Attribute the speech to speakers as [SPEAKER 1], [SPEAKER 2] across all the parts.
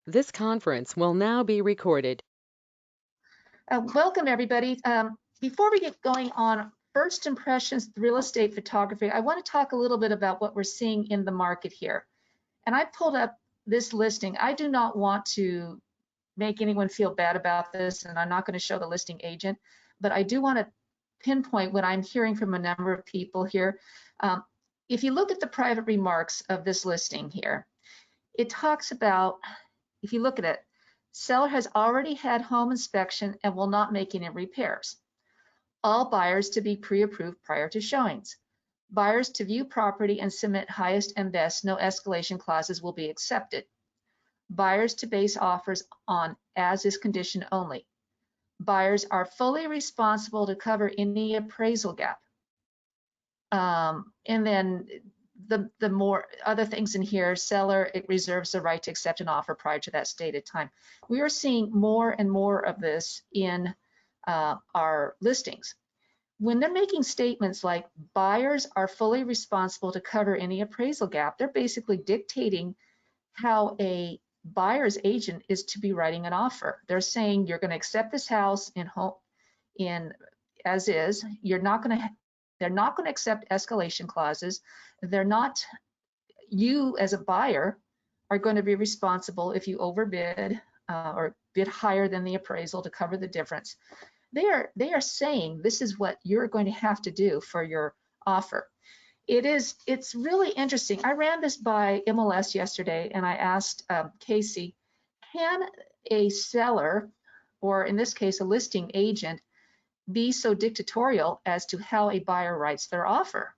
[SPEAKER 1] This conference will now be recorded.
[SPEAKER 2] Welcome, everybody. Before we get going on first impressions real estate photography, I want to talk a little bit about what we're seeing in the market here. And I pulled up this listing. I do not want to make anyone feel bad about this, and I'm not going to show the listing agent, but I do want to pinpoint what I'm hearing from a number of people here. If you look at the private remarks of this listing here, it talks about, if you look at it, seller has already had home inspection and will not make any repairs. All buyers to be pre-approved prior to showings. Buyers to view property and submit highest and best, no escalation clauses will be accepted. Buyers to base offers on as-is condition only. Buyers are fully responsible to cover any appraisal gap. And then the more other things in here, seller, it reserves the right to accept an offer prior to that stated time. We are seeing more and more of this in our listings. When they're making statements like buyers are fully responsible to cover any appraisal gap, they're basically dictating how a buyer's agent is to be writing an offer. They're saying you're going to accept this house in as is. They're not going to accept escalation clauses. You as a buyer are going to be responsible if you overbid or bid higher than the appraisal to cover the difference. They are saying this is what you're going to have to do for your offer. It's really interesting. I ran this by MLS yesterday and I asked Casey, can a seller, or in this case, a listing agent, be so dictatorial as to how a buyer writes their offer?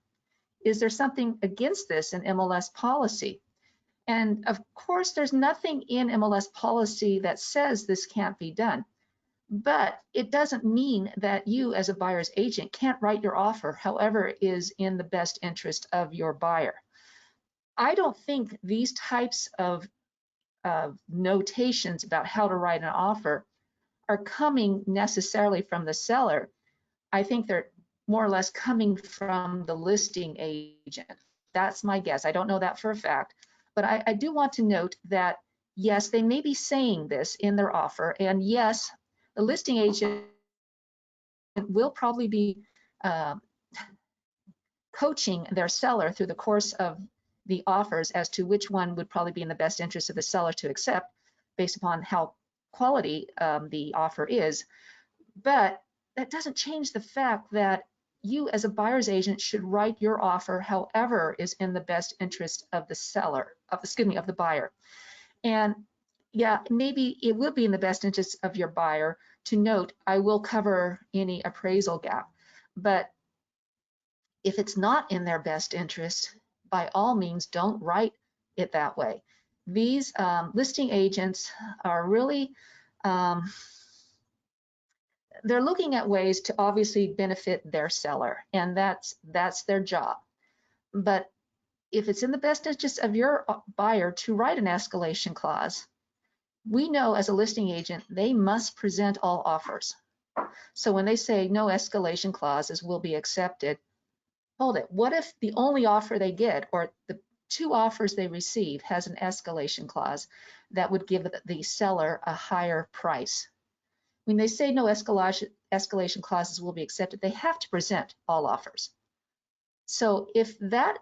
[SPEAKER 2] Is there something against this in MLS policy? And of course, there's nothing in MLS policy that says this can't be done. But it doesn't mean that you as a buyer's agent can't write your offer however is in the best interest of your buyer. I don't think these types of notations about how to write an offer are coming necessarily from the seller. I think they're more or less coming from the listing agent. That's my guess. I don't know that for a fact, but I do want to note that yes, they may be saying this in their offer, and yes, the listing agent will probably be coaching their seller through the course of the offers as to which one would probably be in the best interest of the seller to accept based upon how quality the offer is. But that doesn't change the fact that you as a buyer's agent should write your offer however is in the best interest of the seller, of the buyer. And yeah, maybe it will be in the best interest of your buyer to note, I will cover any appraisal gap. But if it's not in their best interest, by all means, don't write it that way. These listing agents are really, they're looking at ways to obviously benefit their seller, and that's their job. But if it's in the best interest of your buyer to write an escalation clause, we know as a listing agent, they must present all offers. So when they say no escalation clauses will be accepted, hold it. What if the only offer they get or the two offers they receive has an escalation clause that would give the seller a higher price? When they say no escalation clauses will be accepted, they have to present all offers. So if that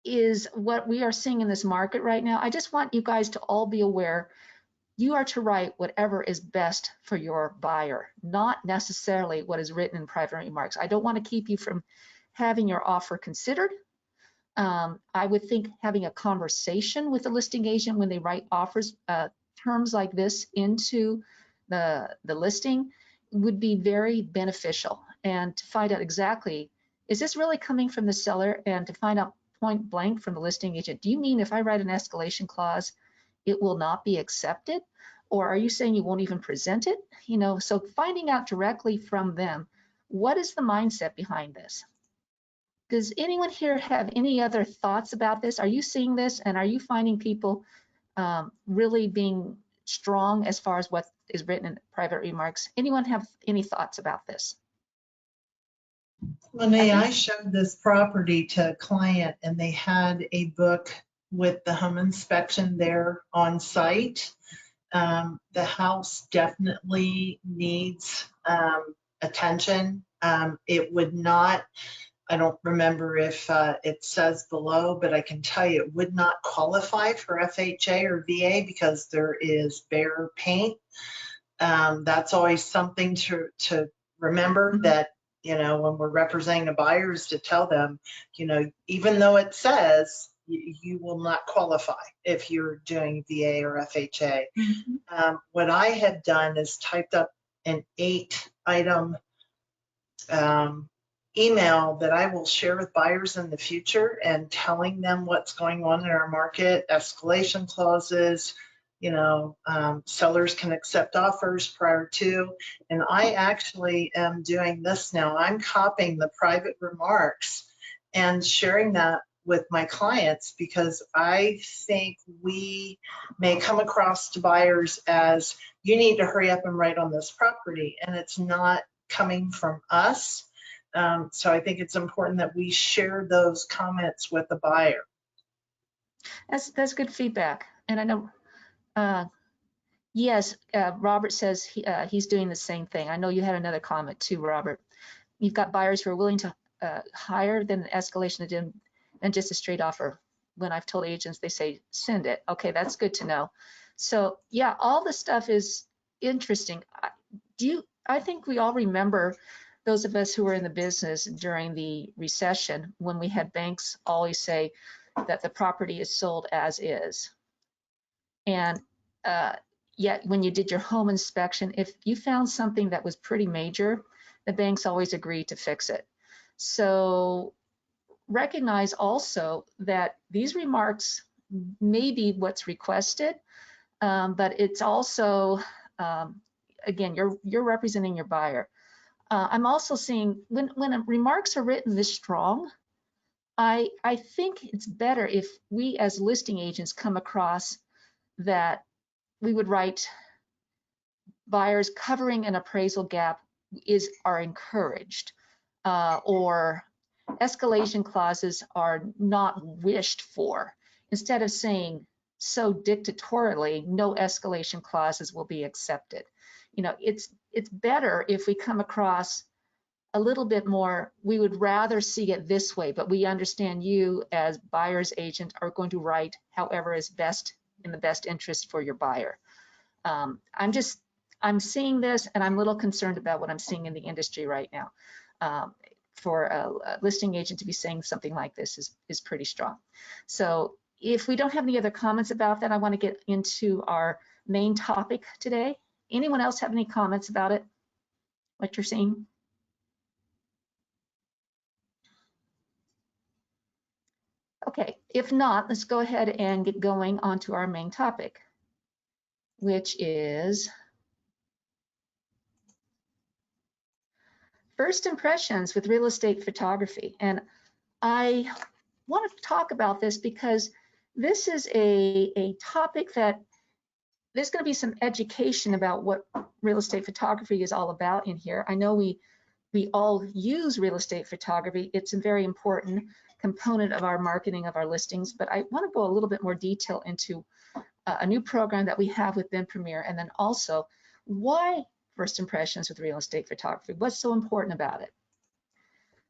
[SPEAKER 2] is what we are seeing in this market right now, I just want you guys to all be aware you are to write whatever is best for your buyer, not necessarily what is written in private remarks. I don't want to keep you from having your offer considered. I would think having a conversation with the listing agent when they write offers, terms like this into the listing would be very beneficial. And to find out exactly, is this really coming from the seller? And to find out point blank from the listing agent, do you mean if I write an escalation clause, it will not be accepted? Or are you saying you won't even present it? You know, so finding out directly from them, what is the mindset behind this? Does anyone here have any other thoughts about this? Are you seeing this, and are you finding people really being strong as far as what is written in private remarks? Anyone have any thoughts about this?
[SPEAKER 3] Lene, I showed this property to a client and they had a book with the home inspection there on site. The house definitely needs attention. It would not, I don't remember if it says below, but I can tell you it would not qualify for FHA or VA because there is bare paint. That's always something to remember, that, you know, when we're representing the buyers, to tell them, you know, even though it says you will not qualify if you're doing VA or FHA. What I have done is typed up an 8-item email that I will share with buyers in the future, and telling them what's going on in our market, escalation clauses, you know, sellers can accept offers prior to. And I actually am doing this now. I'm copying the private remarks and sharing that with my clients, because I think we may come across to buyers as, you need to hurry up and write on this property, and it's not coming from us. So I think it's important that we share those comments with the buyer.
[SPEAKER 2] That's good feedback. And I know, yes, Robert says he's doing the same thing. I know you had another comment too, Robert. You've got buyers who are willing to higher than the escalation than just a straight offer. When I've told agents, they say, send it. Okay, that's good to know. So yeah, all this stuff is interesting. I think we all remember, those of us who were in the business during the recession, when we had banks always say that the property is sold as is. And yet when you did your home inspection, if you found something that was pretty major, the banks always agreed to fix it. So recognize also that these remarks may be what's requested, but it's also, again, you're representing your buyer. I'm also seeing when remarks are written this strong, I think it's better if we as listing agents come across that we would write, buyers covering an appraisal gap are encouraged, or escalation clauses are not wished for, instead of saying so dictatorially, no escalation clauses will be accepted. You know, it's better if we come across a little bit more, we would rather see it this way, but we understand you as buyer's agent are going to write however is best in the best interest for your buyer. I'm seeing this, and I'm a little concerned about what I'm seeing in the industry right now. For a listing agent to be saying something like this is pretty strong. So if we don't have any other comments about that, I want to get into our main topic today. Anyone else have any comments about it, what you're seeing? Okay, if not, let's go ahead and get going on to our main topic, which is first impressions with real estate photography. And I want to talk about this because this is a topic that there's going to be some education about what real estate photography is all about in here. I know we all use real estate photography. It's a very important component of our marketing of our listings, but I want to go a little bit more detail into a new program that we have with Ben Premier, and then also why first impressions with real estate photography, what's so important about it.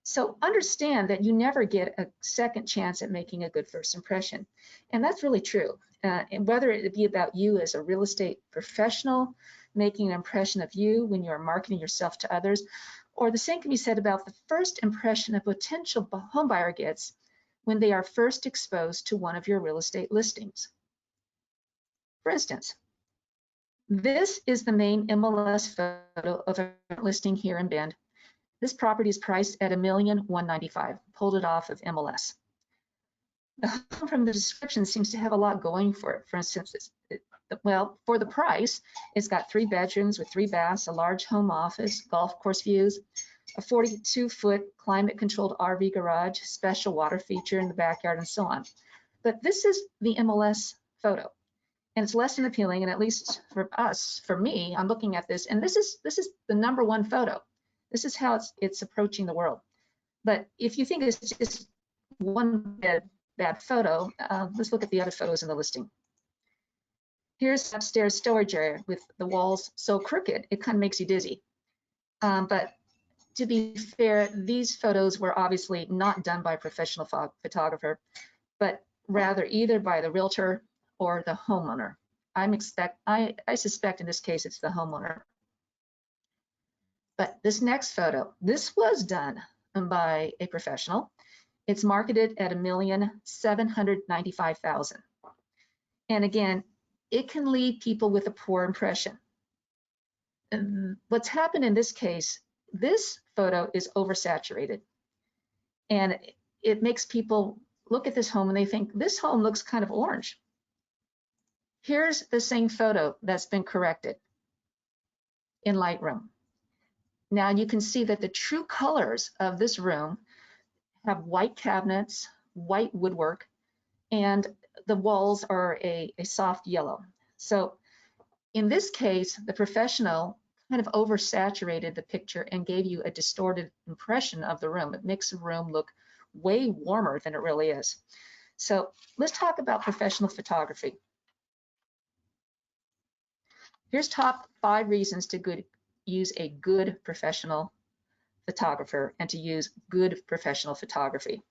[SPEAKER 2] So understand that you never get a second chance at making a good first impression. And that's really true. And whether it be about you as a real estate professional, making an impression of you when you're marketing yourself to others, or the same can be said about the first impression a potential home buyer gets when they are first exposed to one of your real estate listings. For instance, this is the main MLS photo of a listing here in Bend. This property is priced at $1,195,000, pulled it off of MLS. The home from the description seems to have a lot going for it. For instance, well, for the price, it's got 3 bedrooms with 3 baths, a large home office, golf course views, a 42-foot climate-controlled RV garage, special water feature in the backyard, and so on. But this is the MLS photo, and it's less than appealing. And at least for us, for me, I'm looking at this, and this is the #1 photo. This is how it's approaching the world. But if you think it's just one bed bad photo. Let's look at the other photos in the listing. Here's upstairs storage area with the walls so crooked, it kind of makes you dizzy. But to be fair, these photos were obviously not done by a professional photographer, but rather either by the realtor or the homeowner. I suspect in this case it's the homeowner. But this next photo, this was done by a professional. It's marketed at $1,795,000. And again, it can leave people with a poor impression. And what's happened in this case, this photo is oversaturated. And it makes people look at this home and they think, this home looks kind of orange. Here's the same photo that's been corrected in Lightroom. Now you can see that the true colors of this room have white cabinets, white woodwork, and the walls are a soft yellow. So in this case, the professional kind of oversaturated the picture and gave you a distorted impression of the room. It makes the room look way warmer than it really is. So let's talk about professional photography. Here's top 5 reasons to use a good professional photographer and to use good professional photography.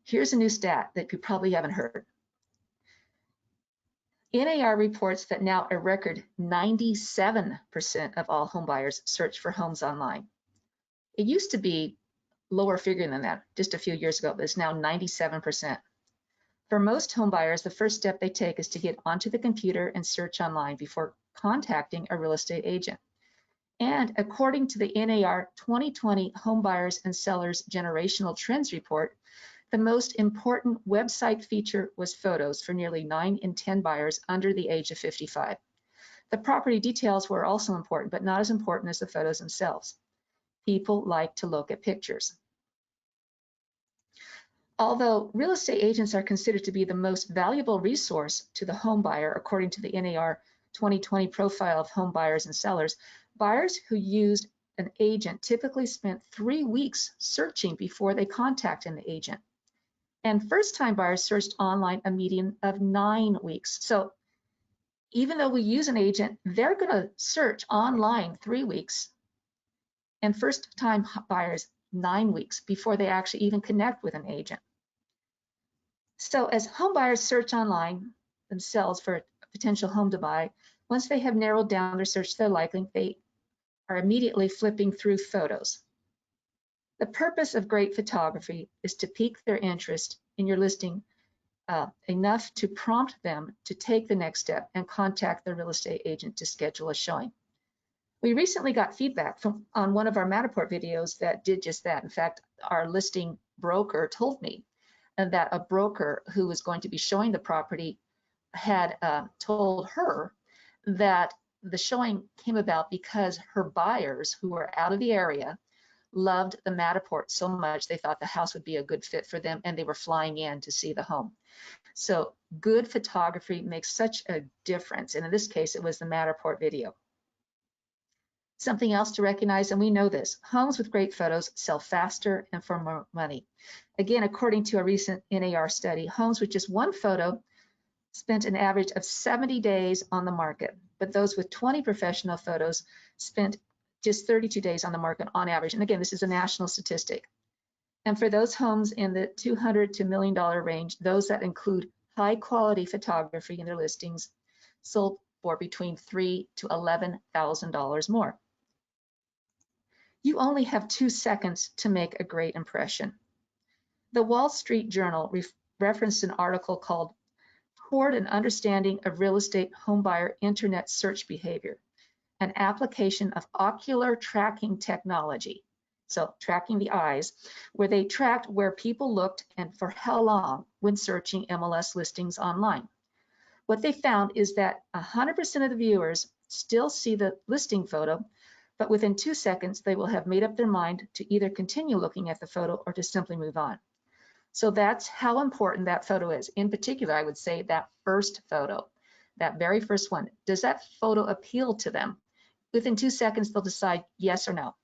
[SPEAKER 2] Here's a new stat that you probably haven't heard. NAR reports that now a record 97% of all home buyers search for homes online. It used to be lower figure than that just a few years ago, but it's now 97%. For most home buyers, the first step they take is to get onto the computer and search online before contacting a real estate agent. And according to the NAR 2020 Home Buyers and Sellers Generational Trends Report, the most important website feature was photos for nearly 9 in 10 buyers under the age of 55. The property details were also important, but not as important as the photos themselves. People like to look at pictures. Although real estate agents are considered to be the most valuable resource to the home buyer, according to the NAR 2020 profile of home buyers and sellers, buyers who used an agent typically spent 3 weeks searching before they contacted an agent. And first-time buyers searched online a median of 9 weeks. So even though we use an agent, they're going to search online 3 weeks, and first-time buyers 9 weeks before they actually even connect with an agent. So as home buyers search online themselves for a potential home to buy, once they have narrowed down their search to their liking, they are immediately flipping through photos. The purpose of great photography is to pique their interest in your listing enough to prompt them to take the next step and contact the real estate agent to schedule a showing. We recently got feedback on one of our Matterport videos that did just that. In fact, our listing broker told me that a broker who was going to be showing the property had told her that the showing came about because her buyers who were out of the area loved the Matterport so much they thought the house would be a good fit for them, and they were flying in to see the home. So good photography makes such a difference, and in this case it was the Matterport video. Something else to recognize, and we know this, homes with great photos sell faster and for more money. Again, according to a recent NAR study, homes with just one photo spent an average of 70 days on the market, but those with 20 professional photos spent just 32 days on the market on average. And again, this is a national statistic. And for those homes in the $200,000 to $1 million range, those that include high quality photography in their listings sold for between $3,000 to $11,000 more. You only have 2 seconds to make a great impression. The Wall Street Journal referenced an article called Toward an Understanding of Real Estate Homebuyer Internet Search Behavior, an application of ocular tracking technology, so tracking the eyes, where they tracked where people looked and for how long when searching MLS listings online. What they found is that 100% of the viewers still see the listing photo, but within 2 seconds, they will have made up their mind to either continue looking at the photo or to simply move on. So that's how important that photo is. In particular, I would say that first photo, that very first one. Does that photo appeal to them? Within 2 seconds, they'll decide yes or no.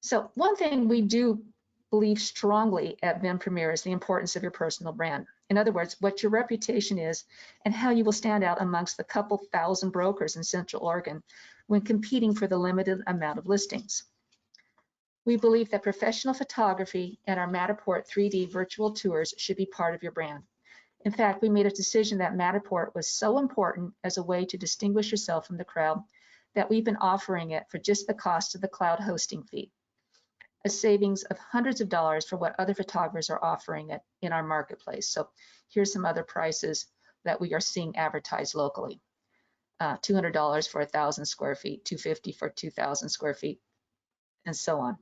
[SPEAKER 2] So one thing we do believe strongly at Vin Premieres the importance of your personal brand. In other words, what your reputation is and how you will stand out amongst the couple thousand brokers in Central Oregon when competing for the limited amount of listings. We believe that professional photography and our Matterport 3D virtual tours should be part of your brand. In fact, we made a decision that Matterport was so important as a way to distinguish yourself from the crowd that we've been offering it for just the cost of the cloud hosting fee, a savings of hundreds of dollars for what other photographers are offering it in our marketplace. So here's some other prices that we are seeing advertised locally. $200 for 1,000 square feet, $250 for 2,000 square feet, and so on.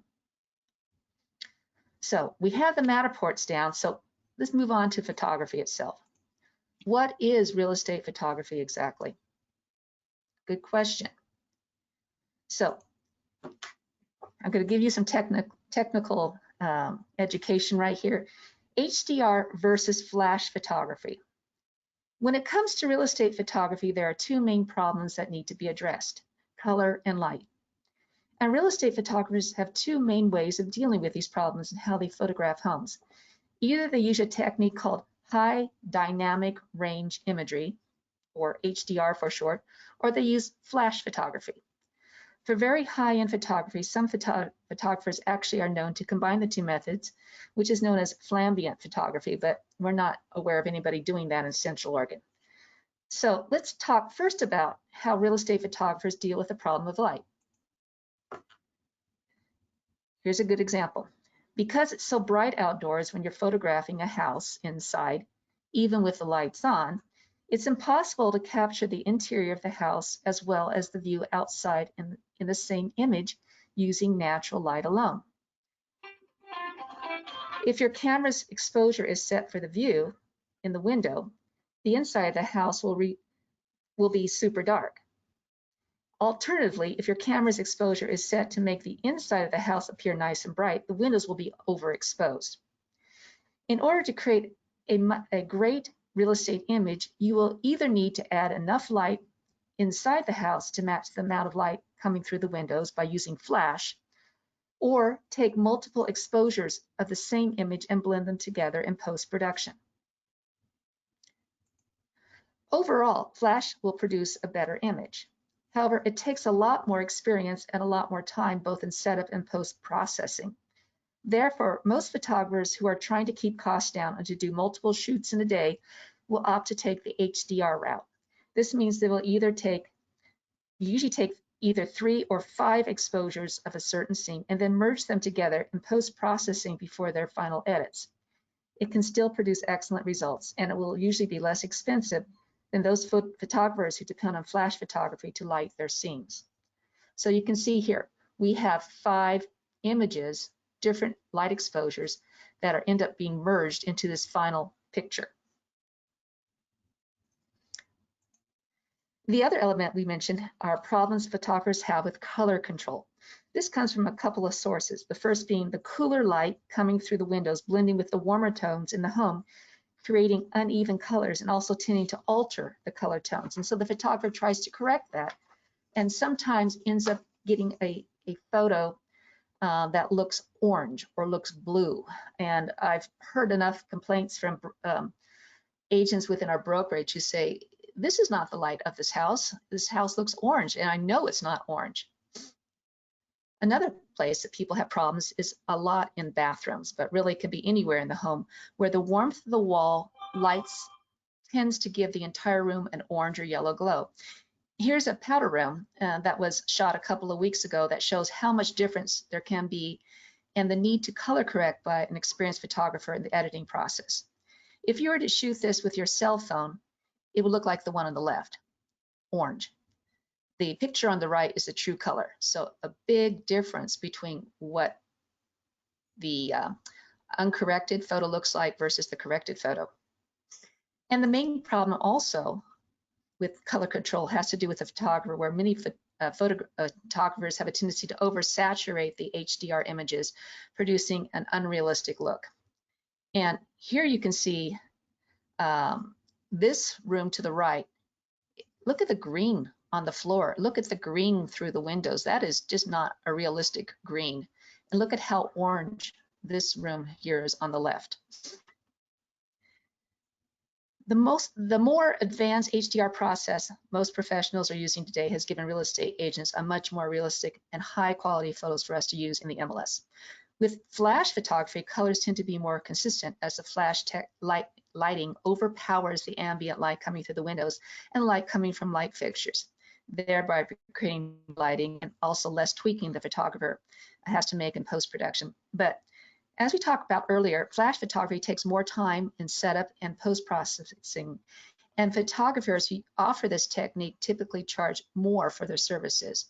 [SPEAKER 2] So we have the Matterports down, so let's move on to photography itself. What is real estate photography exactly? Good question. So I'm going to give you some technical education right here. HDR versus flash photography. When it comes to real estate photography, there are two main problems that need to be addressed: color and light. And real estate photographers have two main ways of dealing with these problems and how they photograph homes. Either they use a technique called high dynamic range imagery, or HDR for short, or they use flash photography. For very high-end photography, some photographers actually are known to combine the two methods, which is known as flambient photography, but we're not aware of anybody doing that in Central Oregon. So let's talk first about how real estate photographers deal with the problem of light. Here's a good example. Because it's so bright outdoors when you're photographing a house inside, even with the lights on, it's impossible to capture the interior of the house as well as the view outside in the same image using natural light alone. If your camera's exposure is set for the view in the window, the inside of the house will be super dark. Alternatively, if your camera's exposure is set to make the inside of the house appear nice and bright, the windows will be overexposed. In order to create a great real estate image, you will either need to add enough light inside the house to match the amount of light coming through the windows by using flash, or take multiple exposures of the same image and blend them together in post-production. Overall, flash will produce a better image. However, it takes a lot more experience and a lot more time both in setup and post-processing. Therefore, most photographers who are trying to keep costs down and to do multiple shoots in a day will opt to take the HDR route. This means they will usually take either 3 or 5 exposures of a certain scene and then merge them together in post-processing before their final edits. It can still produce excellent results, and it will usually be less expensive than those photographers who depend on flash photography to light their scenes. So you can see here, we have 5 images, different light exposures that end up being merged into this final picture. The other element we mentioned are problems photographers have with color control. This comes from a couple of sources, the first being the cooler light coming through the windows blending with the warmer tones in the home, creating uneven colors and also tending to alter the color tones. And so the photographer tries to correct that and sometimes ends up getting a photo that looks orange or looks blue. And I've heard enough complaints from agents within our brokerage who say, this is not the light of this house. This house looks orange, and I know it's not orange. Another place that people have problems is a lot in bathrooms, but really it could be anywhere in the home, where the warmth of the wall lights tends to give the entire room an orange or yellow glow. Here's a powder room that was shot a couple of weeks ago that shows how much difference there can be and the need to color correct by an experienced photographer in the editing process. If you were to shoot this with your cell phone, it would look like the one on the left, orange. The picture on the right is the true color. So a big difference between what the uncorrected photo looks like versus the corrected photo. And the main problem also with color control has to do with the photographer, where many photographers have a tendency to oversaturate the HDR images, producing an unrealistic look. And here you can see this room to the right. Look at the green on the floor. Look at the green through the windows. That is just not a realistic green. And look at how orange this room here is on the left. The more advanced HDR process most professionals are using today has given real estate agents a much more realistic and high quality photos for us to use in the MLS. With flash photography, colors tend to be more consistent as the flash lighting overpowers the ambient light coming through the windows and light coming from light fixtures, thereby creating lighting and also less tweaking the photographer has to make in post-production. But as we talked about earlier, flash photography takes more time in setup and post-processing, and photographers who offer this technique typically charge more for their services.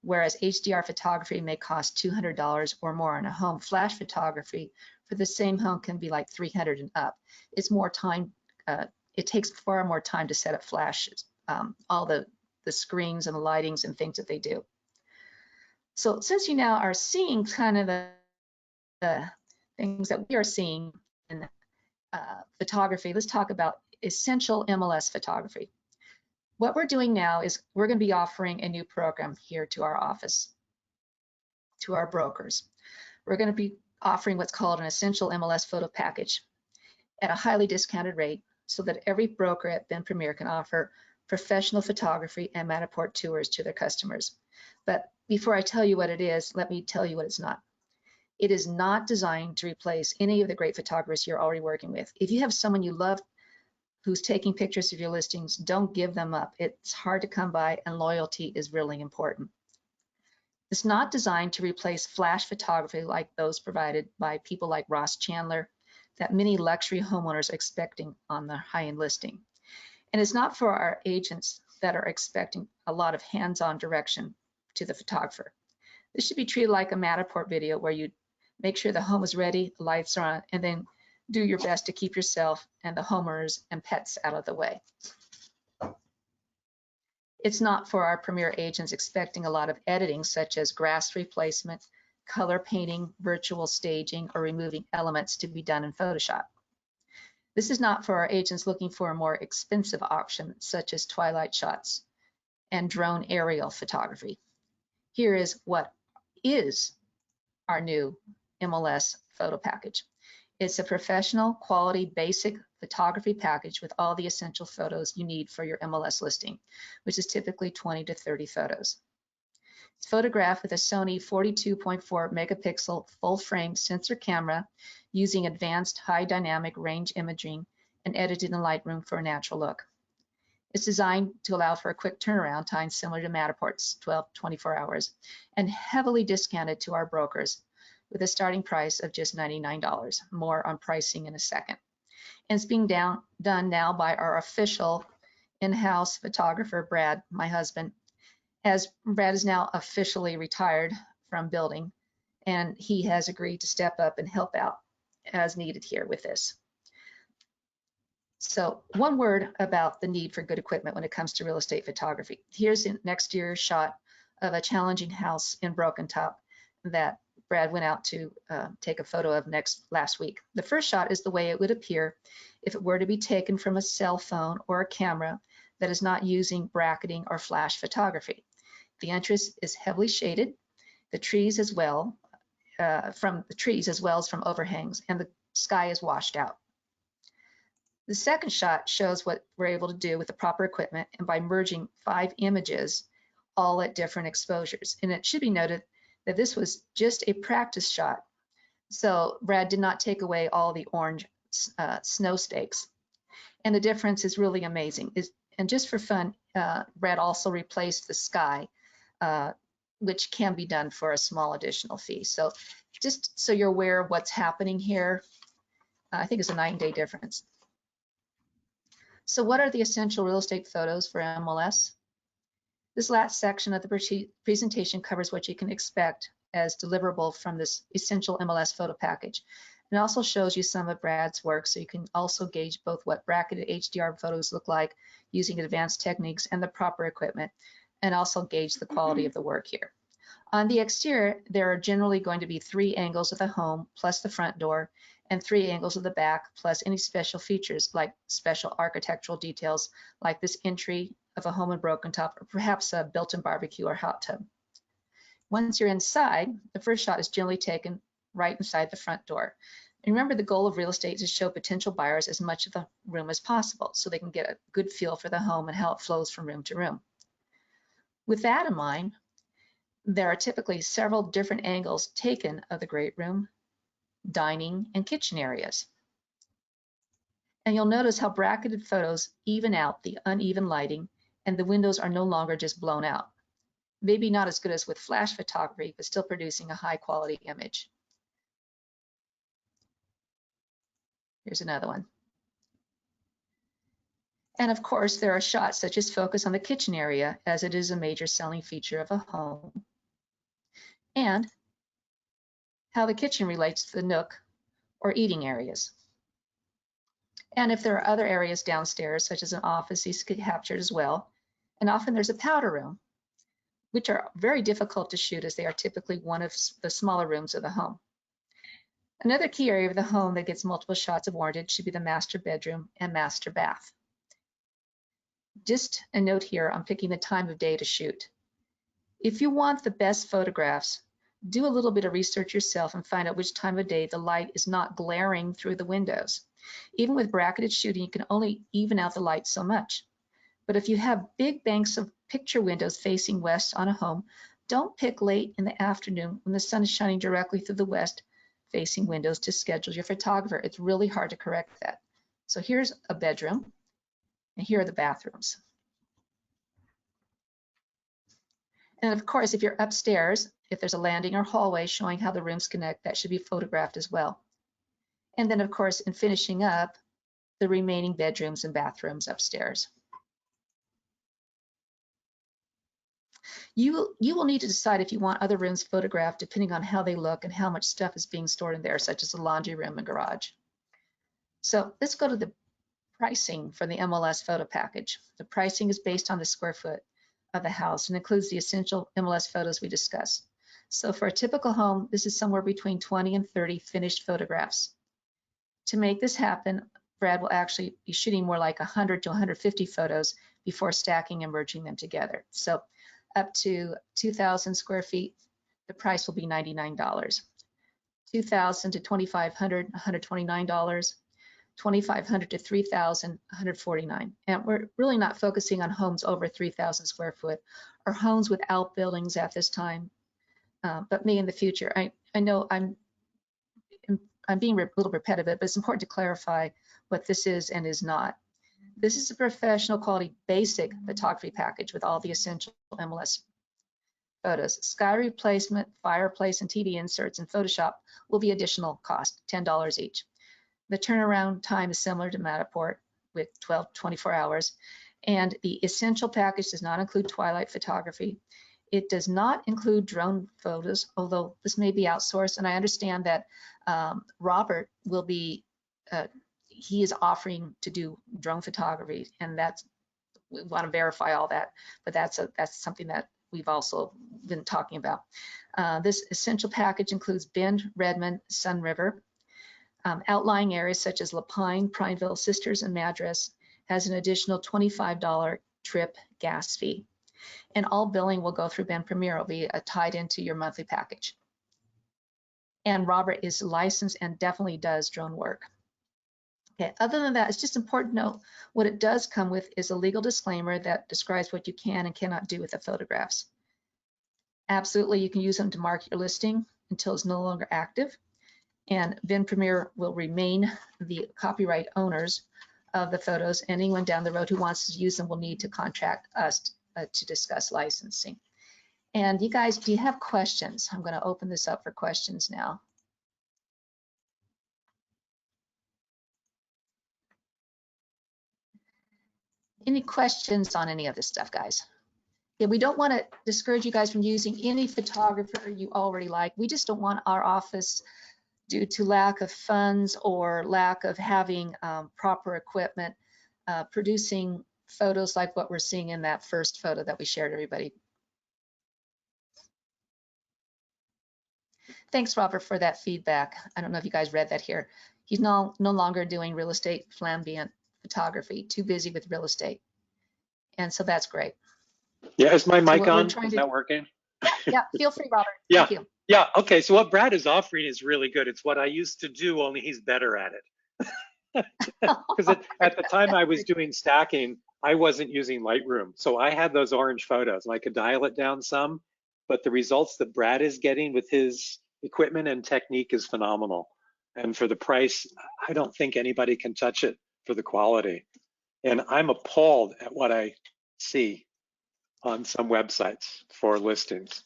[SPEAKER 2] Whereas HDR photography may cost $200 or more on a home, flash photography for the same home can be like $300 and up. It's more time, it takes far more time to set up flashes, all the screens and the lightings and things that they do. So since you now are seeing kind of the things that we are seeing in photography, let's talk about essential MLS photography. What we're doing now is we're going to be offering a new program here to our office, to our brokers. We're going to be offering what's called an essential MLS photo package at a highly discounted rate so that every broker at Ben Premier can offer professional photography and Matterport tours to their customers. But before I tell you what it is, let me tell you what it's not. It is not designed to replace any of the great photographers you're already working with. If you have someone you love who's taking pictures of your listings, don't give them up. It's hard to come by and loyalty is really important. It's not designed to replace flash photography like those provided by people like Ross Chandler that many luxury homeowners are expecting on their high-end listing. And it's not for our agents that are expecting a lot of hands-on direction to the photographer. This should be treated like a Matterport video where you make sure the home is ready, the lights are on, and then do your best to keep yourself and the homeowners and pets out of the way. It's not for our Premier agents expecting a lot of editing, such as grass replacement, color painting, virtual staging, or removing elements to be done in Photoshop. This is not for our agents looking for a more expensive option, such as twilight shots and drone aerial photography. Here is what is our new MLS photo package. It's a professional quality basic photography package with all the essential photos you need for your MLS listing, which is typically 20 to 30 photos. It's photographed with a Sony 42.4 megapixel full frame sensor camera using advanced high dynamic range imaging and edited in Lightroom for a natural look. It's designed to allow for a quick turnaround time similar to Matterport's 12 to 24 hours and heavily discounted to our brokers with a starting price of just $99. More on pricing in a second. And it's being done now by our official in-house photographer, Brad, my husband, as Brad is now officially retired from building, and he has agreed to step up and help out as needed here with this. So one word about the need for good equipment when it comes to real estate photography. Here's an exterior shot of a challenging house in Broken Top that Brad went out to take a photo of last week. The first shot is the way it would appear if it were to be taken from a cell phone or a camera that is not using bracketing or flash photography. The entrance is heavily shaded, the trees as well, from the trees as well as from overhangs, and the sky is washed out. The second shot shows what we're able to do with the proper equipment and by merging 5 images all at different exposures. And it should be noted that this was just a practice shot. So Brad did not take away all the orange snow stakes. And the difference is really amazing. And just for fun, Brad also replaced the sky, which can be done for a small additional fee. So just so you're aware of what's happening here, I think it's a 9-day difference. So what are the essential real estate photos for MLS? This last section of the presentation covers what you can expect as deliverable from this essential MLS photo package. It also shows you some of Brad's work, so you can also gauge both what bracketed HDR photos look like using advanced techniques and the proper equipment, and also gauge the quality of the work here. On the exterior, there are generally going to be 3 angles of the home plus the front door, and 3 angles of the back plus any special features like special architectural details like this entry of a home in Broken Top, or perhaps a built-in barbecue or hot tub. Once you're inside, the first shot is generally taken right inside the front door. And remember, the goal of real estate is to show potential buyers as much of the room as possible so they can get a good feel for the home and how it flows from room to room. With that in mind, there are typically several different angles taken of the great room, dining, and kitchen areas. And you'll notice how bracketed photos even out the uneven lighting, and the windows are no longer just blown out. Maybe not as good as with flash photography, but still producing a high quality image. Here's another one. And of course, there are shots such as focus on the kitchen area, as it is a major selling feature of a home, and how the kitchen relates to the nook or eating areas. And if there are other areas downstairs, such as an office, these get captured as well. And often there's a powder room, which are very difficult to shoot as they are typically one of the smaller rooms of the home. Another key area of the home that gets multiple shots awarded should be the master bedroom and master bath. Just a note here on picking the time of day to shoot. If you want the best photographs, do a little bit of research yourself and find out which time of day the light is not glaring through the windows. Even with bracketed shooting, you can only even out the light so much. But if you have big banks of picture windows facing west on a home, don't pick late in the afternoon when the sun is shining directly through the west facing windows to schedule your photographer. It's really hard to correct that. So here's a bedroom, and here are the bathrooms. And of course, if you're upstairs, if there's a landing or hallway showing how the rooms connect, that should be photographed as well. And then of course, in finishing up, the remaining bedrooms and bathrooms upstairs. You will need to decide if you want other rooms photographed depending on how they look and how much stuff is being stored in there, such as a laundry room and garage. So let's go to the pricing for the MLS photo package. The pricing is based on the square foot of the house and includes the essential MLS photos we discussed. So for a typical home, this is somewhere between 20 and 30 finished photographs. To make this happen, Brad will actually be shooting more like 100 to 150 photos before stacking and merging them together. So up to 2,000 square feet, the price will be $99. 2,000 to 2,500, $129. 2,500 to 3,000, $149. And we're really not focusing on homes over 3,000 square foot or homes with outbuildings at this time, but me in the future. I know I'm being a little repetitive, but it's important to clarify what this is and is not. This is a professional quality basic photography package with all the essential MLS photos. Sky replacement, fireplace, and TV inserts in Photoshop will be additional cost, $10 each. The turnaround time is similar to Matterport with 12 to 24 hours. And the essential package does not include twilight photography. It does not include drone photos, although this may be outsourced. And I understand that Robert will be, he is offering to do drone photography, and we want to verify all that, but that's something that we've also been talking about. This essential package includes Bend, Redmond, Sun River. Outlying areas such as Lapine, Prineville, Sisters, and Madras has an additional $25 trip gas fee. And all billing will go through Ben Premier. It'll be tied into your monthly package. And Robert is licensed and definitely does drone work. Okay, other than that, it's just important to note what it does come with is a legal disclaimer that describes what you can and cannot do with the photographs. Absolutely, you can use them to mark your listing until it's no longer active. And Ben Premier will remain the copyright owners of the photos, and anyone down the road who wants to use them will need to contact us to discuss licensing. And you guys, do you have questions? I'm going to open this up for questions now. Any questions on any of this stuff, guys? Yeah, we don't want to discourage you guys from using any photographer you already like. We just don't want our office, due to lack of funds or lack of having proper equipment, producing photos like what we're seeing in that first photo that we shared, everybody. Thanks, Robert, for that feedback. I don't know if you guys read that here. He's no longer doing real estate flambient photography, too busy with real estate. And so that's great.
[SPEAKER 4] Yeah, is my mic
[SPEAKER 2] so
[SPEAKER 4] on? Is that working?
[SPEAKER 2] Yeah, feel free, Robert.
[SPEAKER 4] Yeah.
[SPEAKER 2] Thank you.
[SPEAKER 4] Yeah, okay, so what Brad is offering is really good. It's what I used to do, only he's better at it. Because at the time I was doing stacking, I wasn't using Lightroom. So I had those orange photos and I could dial it down some, but the results that Brad is getting with his equipment and technique is phenomenal. And for the price, I don't think anybody can touch it for the quality. And I'm appalled at what I see on some websites for listings.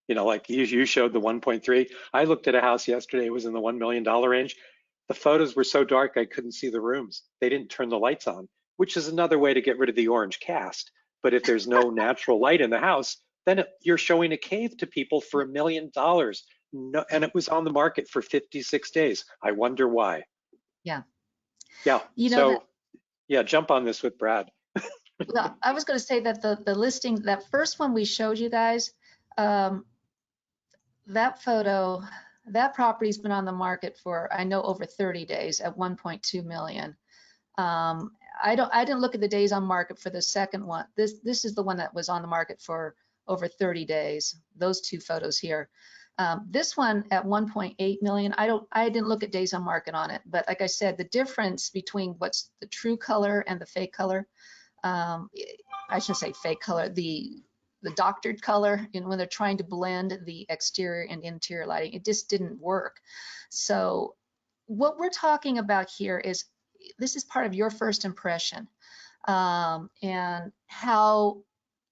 [SPEAKER 4] You know, like you showed the 1.3. I looked at a house yesterday, it was in the $1 million range. The photos were so dark, I couldn't see the rooms. They didn't turn the lights on, which is another way to get rid of the orange cast. But if there's no natural light in the house, then you're showing a cave to people for $1 million. No, and it was on the market for 56 days. I wonder why.
[SPEAKER 2] Yeah.
[SPEAKER 4] Yeah.
[SPEAKER 2] You know
[SPEAKER 4] so,
[SPEAKER 2] that,
[SPEAKER 4] yeah, jump on this with Brad.
[SPEAKER 2] well, I was going to say that the listing, that first one we showed you guys, that photo, that property's been on the market for, I know, over 30 days at 1.2 million. I didn't look at the days on market for the second one. This is the one that was on the market for over 30 days. Those two photos here. This one at 1.8 million. I didn't look at days on market on it, but like I said, the difference between what's the true color and the fake color, I shouldn't say fake color, the doctored color, and when they're trying to blend the exterior and interior lighting, it just didn't work. So what we're talking about here is, this is part of your first impression, and how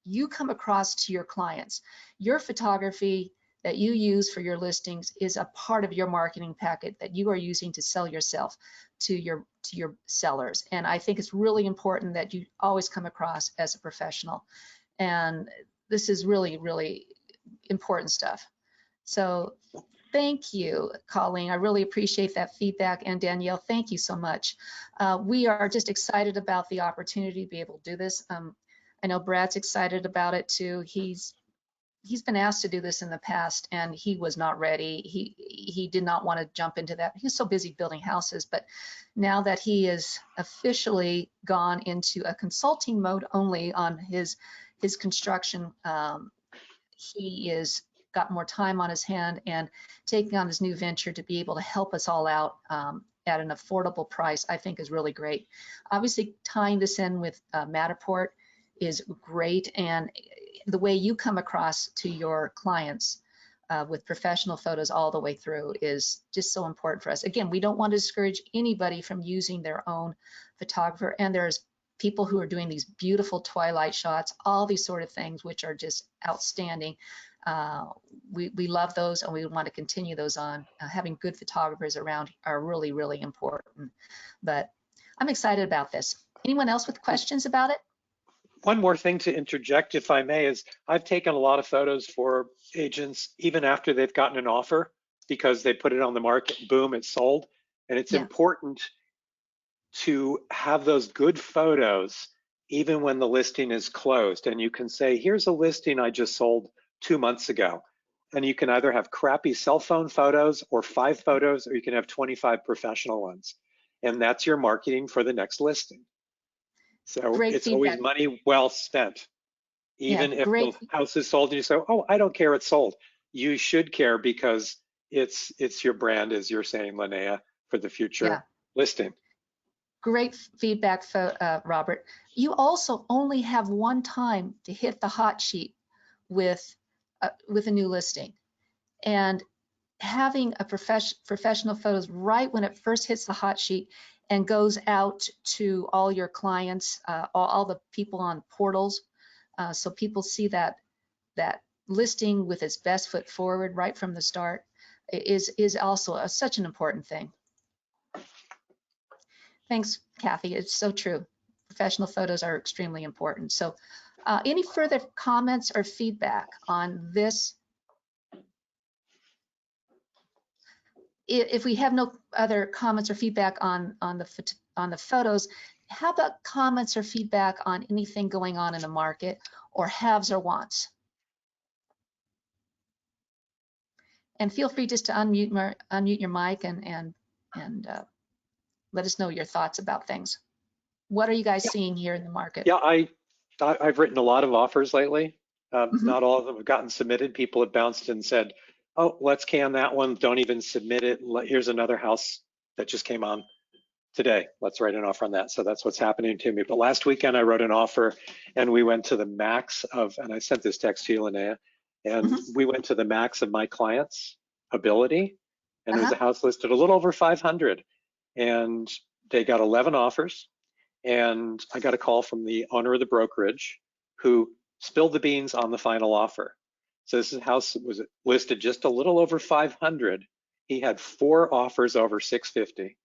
[SPEAKER 2] you come across to your clients. Your photography that you use for your listings is a part of your marketing packet that you are using to sell yourself to your sellers. And I think it's really important that you always come across as a professional. And this is really, really important stuff. So thank you, Colleen. I really appreciate that feedback. And Danielle, thank you so much. We are just excited about the opportunity to be able to do this. I know Brad's excited about it too. He's been asked to do this in the past and he was not ready. He did not want to jump into that. He was so busy building houses, but now that he is officially gone into a consulting mode only on his construction, he is got more time on his hand and taking on his new venture to be able to help us all out at an affordable price, I think is really great. Obviously, tying this in with Matterport is great, and the way you come across to your clients with professional photos all the way through is just so important for us. Again, we don't want to discourage anybody from using their own photographer, and there's people who are doing these beautiful twilight shots, all these sort of things, which are just outstanding. We love those and we want to continue those on. Having good photographers around are really, really important. But I'm excited about this. Anyone else with questions about it?
[SPEAKER 4] One more thing to interject, if I may, is I've taken a lot of photos for agents even after they've gotten an offer because they put it on the market, boom, it's sold. And it's important to have those good photos even when the listing is closed. And you can say, here's a listing I just sold 2 months ago. And you can either have crappy cell phone photos or 5 photos, or you can have 25 professional ones. And that's your marketing for the next listing. So
[SPEAKER 2] Great
[SPEAKER 4] it's
[SPEAKER 2] feedback.
[SPEAKER 4] always money well spent. Even if
[SPEAKER 2] great.
[SPEAKER 4] the house is sold and you say, oh, I don't care, it's sold. You should care because it's your brand, as you're saying, Linnea, for the future listing.
[SPEAKER 2] Great feedback, Robert. You also only have one time to hit the hot sheet with a new listing. And having a professional photos right when it first hits the hot sheet and goes out to all your clients, all the people on portals, so people see that listing with its best foot forward right from the start is also such an important thing. Thanks, Kathy. It's so true. Professional photos are extremely important. So any further comments or feedback on this? If we have no other comments or feedback on the photos, how about comments or feedback on anything going on in the market or haves or wants? And feel free just to unmute your mic and let us know your thoughts about things. What are you guys seeing here in the market?
[SPEAKER 4] Yeah, I've written a lot of offers lately. Not all of them have gotten submitted. People have bounced and said, oh, let's can that one. Don't even submit it. Here's another house that just came on today. Let's write an offer on that. So that's what's happening to me. But last weekend I wrote an offer and we went to the max of, and I sent this text to you, Linnea, and we went to the max of my client's ability. And it was a house listed a little over 500. And they got 11 offers. And I got a call from the owner of the brokerage who spilled the beans on the final offer. So this house was listed just a little over 500. He had 4 offers over 650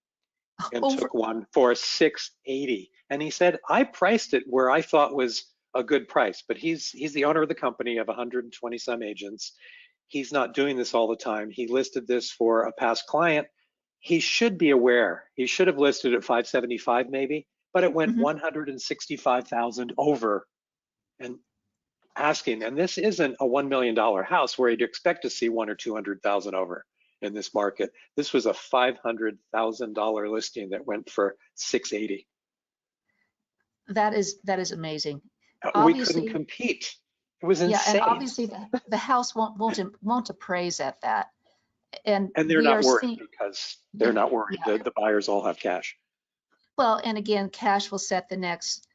[SPEAKER 4] and took one for 680. And he said, I priced it where I thought was a good price, but he's the owner of the company of 120 some agents. He's not doing this all the time. He listed this for a past client. He should be aware. He should have listed at 575 maybe, but it went 165,000 over and asking. And this isn't a $1 million house where you'd expect to see 100 or 200,000 over in this market. This was a $500,000 listing that went for 680.
[SPEAKER 2] That is amazing.
[SPEAKER 4] We couldn't compete. It was insane.
[SPEAKER 2] Yeah, and obviously the house won't appraise at that. And
[SPEAKER 4] they're not worried because they're not worried.
[SPEAKER 2] Yeah.
[SPEAKER 4] The buyers all have cash.
[SPEAKER 2] Well, and again, cash will set the next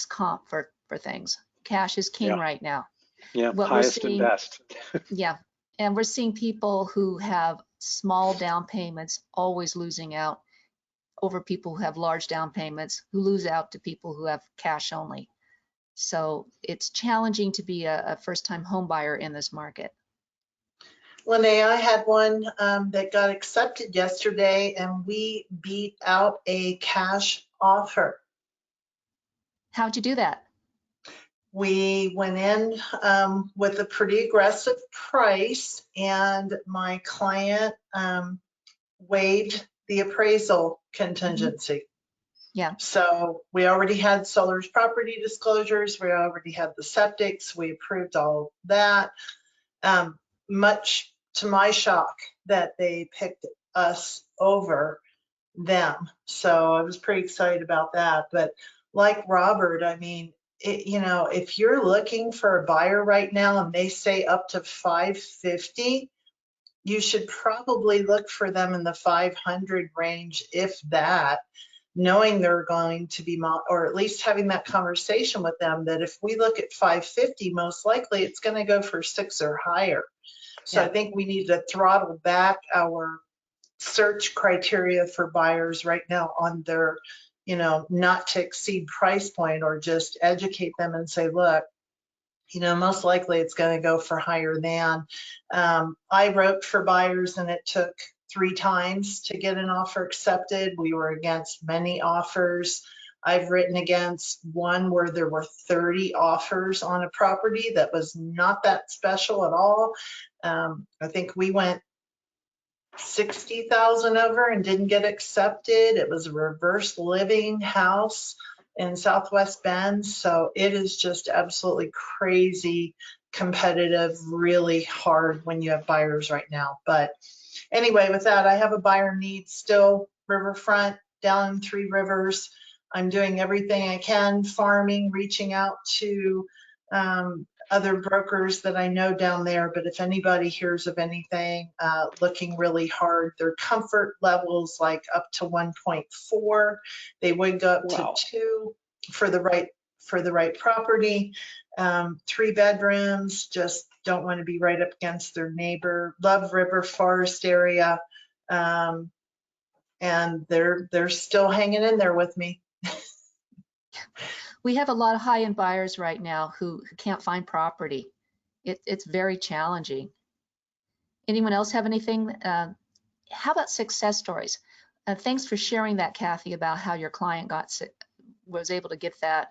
[SPEAKER 2] comp for things. Cash is king right now.
[SPEAKER 4] Yeah,
[SPEAKER 2] what
[SPEAKER 4] highest and best.
[SPEAKER 2] Yeah, and we're seeing people who have small down payments always losing out over people who have large down payments, who lose out to people who have cash only. So it's challenging to be a first-time home buyer in this market.
[SPEAKER 3] Linnea, I had one that got accepted yesterday and we beat out a cash offer.
[SPEAKER 2] How'd you do that?
[SPEAKER 3] We went in with a pretty aggressive price and my client waived the appraisal contingency.
[SPEAKER 2] Yeah.
[SPEAKER 3] So we already had seller's property disclosures. We already had the septics. We approved all of that. Much to my shock that they picked us over them. So I was pretty excited about that. But like Robert, I mean, if you're looking for a buyer right now and they say up to 550, you should probably look for them in the 500 range, if that, knowing they're going to be, or at least having that conversation with them that if we look at 550, most likely it's going to go for 6 or higher. So I think we need to throttle back our search criteria for buyers right now on their, not to exceed price point, or just educate them and say, look, most likely it's going to go for higher than. I wrote for buyers and it took 3 times to get an offer accepted. We were against many offers. I've written against one where there were 30 offers on a property that was not that special at all. I think we went 60,000 over and didn't get accepted. It was a reverse living house in Southwest Bend. So it is just absolutely crazy competitive, really hard when you have buyers right now. But anyway, with that, I have a buyer need still, riverfront down in Three Rivers. I'm doing everything I can, farming, reaching out to other brokers that I know down there. But if anybody hears of anything looking really hard, their comfort levels like up to 1.4. They would go up to 2 for the right property. 3 bedrooms, just don't want to be right up against their neighbor. Love River Forest area. And they're still hanging in there with me.
[SPEAKER 2] We have a lot of high-end buyers right now who can't find property. It's very challenging. Anyone else have anything? How about success stories? Thanks for sharing that, Kathy, about how your client was able to get that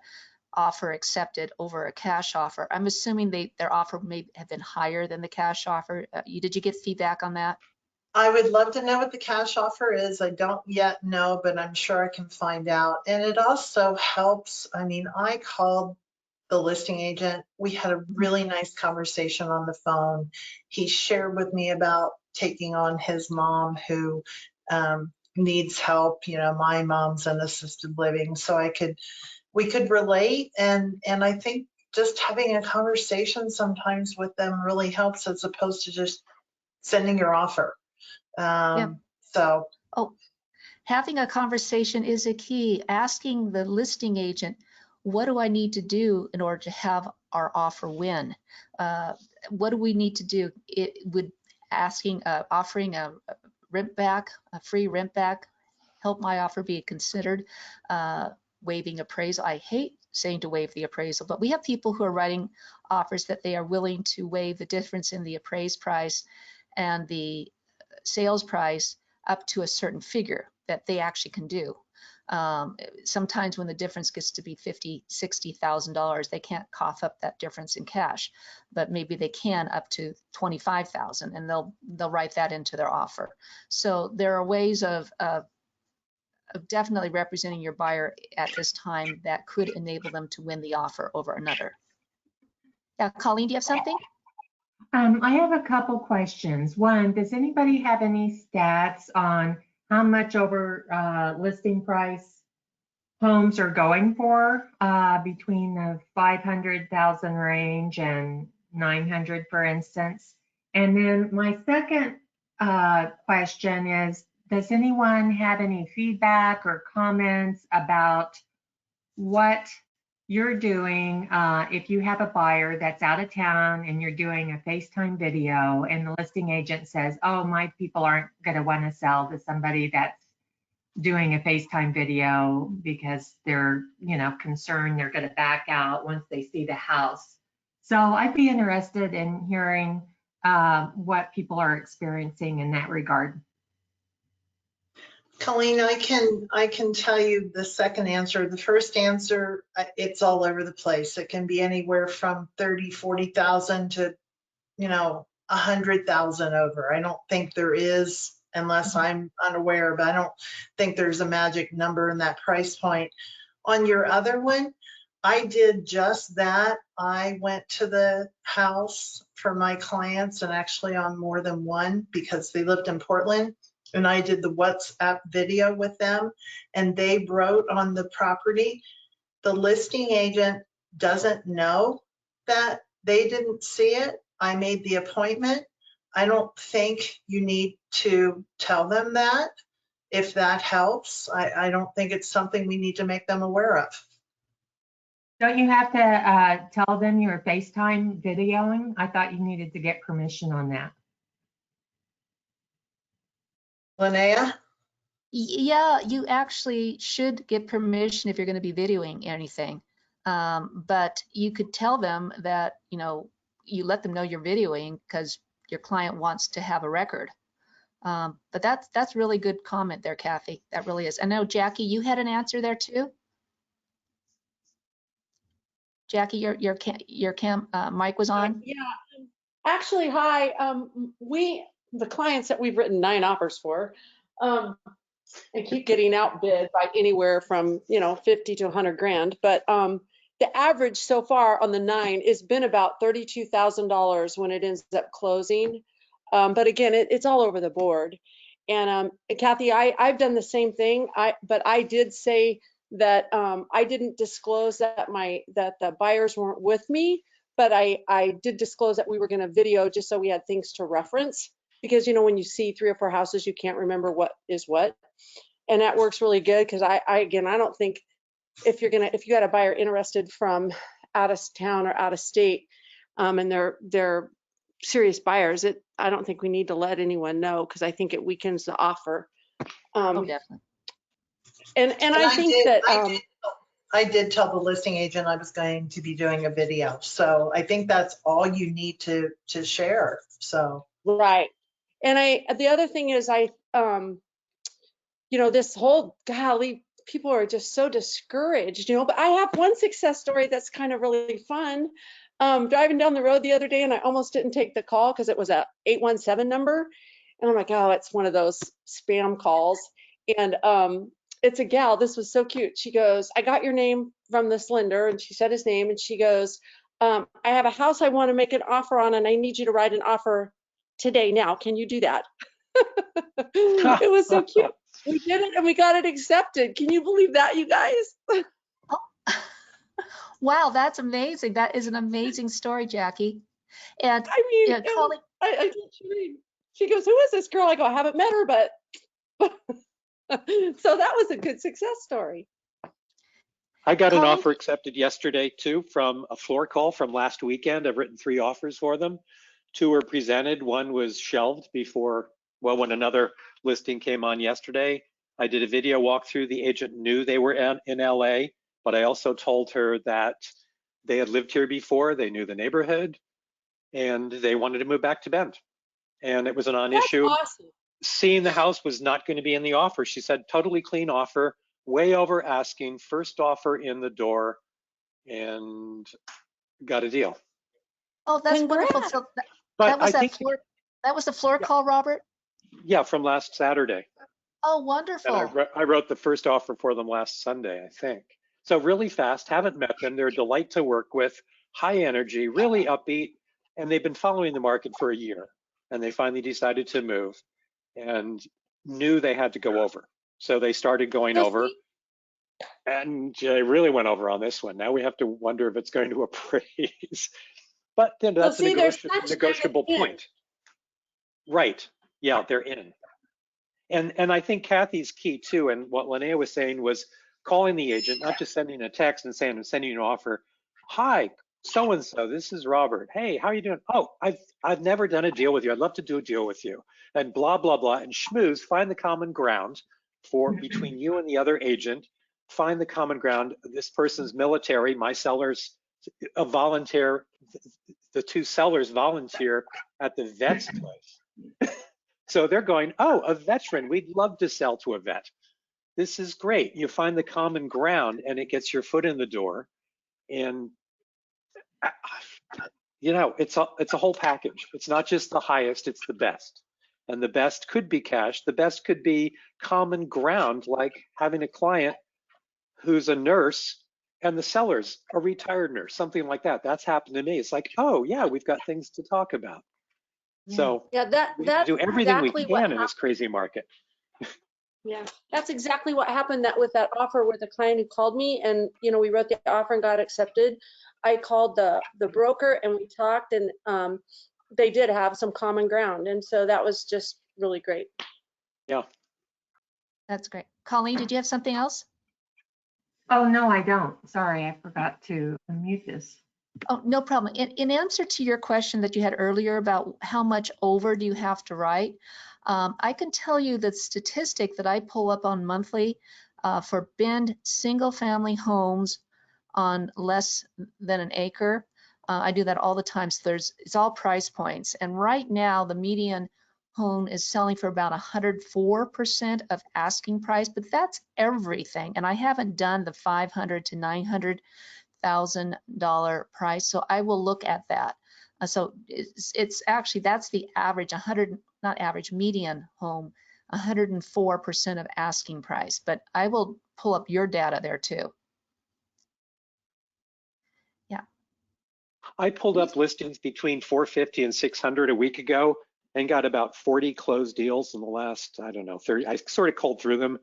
[SPEAKER 2] offer accepted over a cash offer. I'm assuming their offer may have been higher than the cash offer. Did you get feedback on that?
[SPEAKER 3] I would love to know what the cash offer is. I don't yet know, but I'm sure I can find out. And it also helps. I mean, I called the listing agent. We had a really nice conversation on the phone. He shared with me about taking on his mom who needs help. My mom's in assisted living, so we could relate. And I think just having a conversation sometimes with them really helps, as opposed to just sending your offer. So
[SPEAKER 2] Oh, having a conversation is a key. Asking the listing agent, what do I need to do in order to have our offer win? What do we need to do? It would offering a rent back, a free rent back, help my offer be considered, waiving appraisal. I hate saying to waive the appraisal, but we have people who are writing offers that they are willing to waive the difference in the appraised price and the sales price up to a certain figure that they actually can do. Sometimes when the difference gets to be $50,000, $60,000, they can't cough up that difference in cash, but maybe they can up to $25,000, and they'll write that into their offer. So there are ways of definitely representing your buyer at this time that could enable them to win the offer over another. Yeah, Colleen, do you have something?
[SPEAKER 5] I have a couple questions. One, does anybody have any stats on how much over listing price homes are going for between the 500,000 range and 900, for instance? And then my second question is, does anyone have any feedback or comments about what you're doing if you have a buyer that's out of town and you're doing a FaceTime video and the listing agent says, oh, my people aren't going to want to sell to somebody that's doing a FaceTime video because they're, concerned they're going to back out once they see the house. So I'd be interested in hearing what people are experiencing in that regard.
[SPEAKER 3] Colleen, I can tell you the second answer. The first answer, it's all over the place. It can be anywhere from 30, 40,000 to, 100,000 over. I don't think there is, unless I'm unaware, but I don't think there's a magic number in that price point. On your other one, I did just that. I went to the house for my clients, and actually on more than one because they lived in Portland. And I did the WhatsApp video with them, and they wrote on the property. The listing agent doesn't know that they didn't see it. I made the appointment. I don't think you need to tell them that. If that helps, I don't think it's something we need to make them aware of.
[SPEAKER 5] Don't you have to tell them you're FaceTime videoing? I thought you needed to get permission on that.
[SPEAKER 3] Linnea?
[SPEAKER 2] Yeah, you actually should get permission if you're going to be videoing anything. But you could tell them that, you let them know you're videoing because your client wants to have a record. But that's really good comment there, Kathy. That really is. I know, Jackie, you had an answer there too. Jackie, your mic was on.
[SPEAKER 6] Yeah, actually, hi. The clients that we've written 9 offers for, and keep getting outbid by anywhere from 50 to 100 grand. But the average so far on the 9 has been about $32,000 when it ends up closing. But again, it's all over the board. And Kathy, I've done the same thing. But I did say that I didn't disclose that the buyers weren't with me, but I did disclose that we were going to video just so we had things to reference. Because when you see 3 or 4 houses, you can't remember what is what, and that works really good. Because I don't think if you got a buyer interested from out of town or out of state, and they're serious buyers, I don't think we need to let anyone know, because I think it weakens the offer.
[SPEAKER 2] Oh, definitely.
[SPEAKER 6] And I think that
[SPEAKER 3] I did tell the listing agent I was going to be doing a video, so I think that's all you need to share. So
[SPEAKER 6] right. And the other thing is this whole, golly, people are just so discouraged, but I have one success story that's kind of really fun. Driving down the road the other day, and I almost didn't take the call because it was a 817 number. And I'm like, oh, it's one of those spam calls. And it's a gal. This was so cute. She goes, I got your name from this lender. And she said his name. And she goes, I have a house I want to make an offer on, and I need you to write an offer today now. Can you do that? It was so cute. We did it, and we got it accepted. Can you believe that, you guys?
[SPEAKER 2] Wow, that's amazing. That is an amazing story, Jackie. And
[SPEAKER 6] I mean,
[SPEAKER 2] Colleen,
[SPEAKER 6] I did dream. She goes, who is this girl? I go, I haven't met her, but so that was a good success story.
[SPEAKER 4] I got an
[SPEAKER 2] Colleen?
[SPEAKER 4] offer accepted yesterday too from a floor call from last weekend. I've written 3 offers for them. 2 were presented. 1 was shelved before, well, when another listing came on yesterday. I did a video walkthrough. The agent knew they were in LA, but I also told her that they had lived here before. They knew the neighborhood and they wanted to move back to Bend. And it was a non-issue.
[SPEAKER 6] That's awesome.
[SPEAKER 4] Seeing the house was not going to be in the offer. She said, totally clean offer, way over asking, first offer in the door, and got a deal.
[SPEAKER 2] Oh, that's wonderful.
[SPEAKER 6] Congrats.
[SPEAKER 2] So
[SPEAKER 4] But
[SPEAKER 2] that was
[SPEAKER 4] I think,
[SPEAKER 2] that was the floor
[SPEAKER 4] Yeah.
[SPEAKER 2] call, Robert?
[SPEAKER 4] yeah, from last Saturday.
[SPEAKER 2] Oh,
[SPEAKER 4] And
[SPEAKER 2] wonderful.
[SPEAKER 4] I wrote the first offer for them last Sunday, I think. So really fast, haven't met them. They're a delight to work with, high energy, really upbeat, and they've been following the market for a year. And they finally decided to move and knew they had to go over. So they started going
[SPEAKER 6] So
[SPEAKER 4] over,
[SPEAKER 6] see,
[SPEAKER 4] and they really went over on this one. Now we have to wonder if it's going to appraise. But then
[SPEAKER 6] so
[SPEAKER 4] that's a
[SPEAKER 6] see, they're such
[SPEAKER 4] negotiable
[SPEAKER 6] in.
[SPEAKER 4] point. Right. Yeah, they're in. And I think Kathy's key too, and what Linnea was saying was calling the agent, not just sending a text and saying, I'm sending you an offer. Hi, so-and-so, this is Robert. Hey, how are you doing? Oh, I've never done a deal with you. I'd love to do a deal with you. And blah, blah, blah, and schmooze, find the common ground for between you and the other agent, find the common ground. This person's military, my seller's a volunteer, the 2 sellers volunteer at the vet's place. So they're going, oh, a veteran, we'd love to sell to a vet. This is great. You find the common ground and it gets your foot in the door. And, you know, it's a whole package. It's not just the highest, it's the best. And the best could be cash. The best could be common ground, like having a client who's a nurse and the seller's a retired nurse, something like that. That's happened to me. It's like, oh yeah, we've got things to talk about. So
[SPEAKER 6] Yeah,
[SPEAKER 4] we have
[SPEAKER 6] that's
[SPEAKER 4] to do everything
[SPEAKER 6] exactly
[SPEAKER 4] we
[SPEAKER 6] what
[SPEAKER 4] can in
[SPEAKER 6] happened.
[SPEAKER 4] this crazy market.
[SPEAKER 6] Yeah, that's exactly what happened with that offer with the client who called me, and we wrote the offer and got accepted. I called the broker and we talked, and they did have some common ground, and so that was just really great.
[SPEAKER 4] Yeah.
[SPEAKER 2] That's great. Colleen, did you have something else?
[SPEAKER 5] Oh, no, I don't. Sorry, I forgot to unmute this.
[SPEAKER 2] Oh, no problem. In answer to your question that you had earlier about how much over do you have to write, I can tell you the statistic that I pull up on monthly for Bend single family homes on less than an acre. I do that all the time. So it's all price points. And right now the median home is selling for about 104% of asking price, but that's everything. And I haven't done the $500,000 to $900,000 price. So I will look at that. So it's actually, that's the average, median home, 104% of asking price. But I will pull up your data there too. Yeah.
[SPEAKER 4] I pulled up listings between 450 and 600 a week ago and got about 40 closed deals in the last, I don't know, 30. I sort of culled through them,